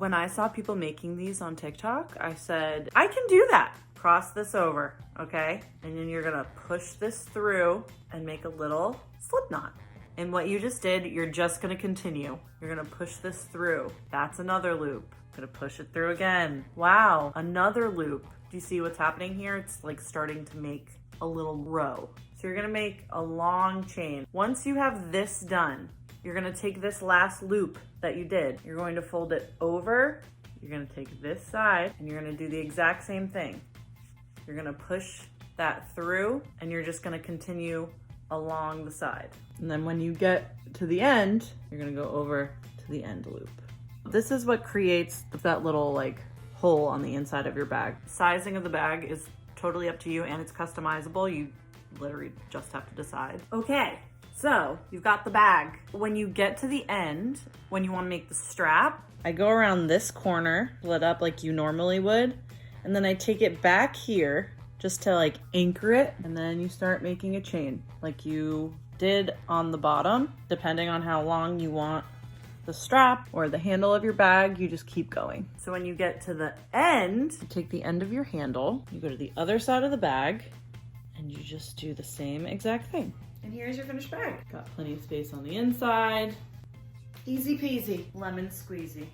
When I saw people making these on TikTok, I said, I can do that. Cross this over, okay? And then you're gonna push this through and make a little slip knot. And what you just did, you're just gonna continue. You're gonna push this through. That's another loop. Gonna push it through again. Wow, another loop. Do you see what's happening here? It's like starting to make a little row. So you're gonna make a long chain. Once you have this done, you're gonna take this last loop that you did. You're going to fold it over. You're gonna take this side and you're gonna do the exact same thing. You're gonna push that through and you're just gonna continue along the side. And then when you get to the end, you're gonna go over to the end loop. This is what creates that little like hole on the inside of your bag. Sizing of the bag is totally up to you and it's customizable. You literally just have to decide. Okay, so you've got the bag. When you get to the end, when you wanna make the strap, I go around this corner, split up like you normally would, and then I take it back here just to like anchor it, and then you start making a chain like you did on the bottom. Depending on how long you want the strap or the handle of your bag, you just keep going. So when you get to the end, you take the end of your handle, you go to the other side of the bag, and you just do the same exact thing. And here's your finished bag. Got plenty of space on the inside. Easy peasy, lemon squeezy.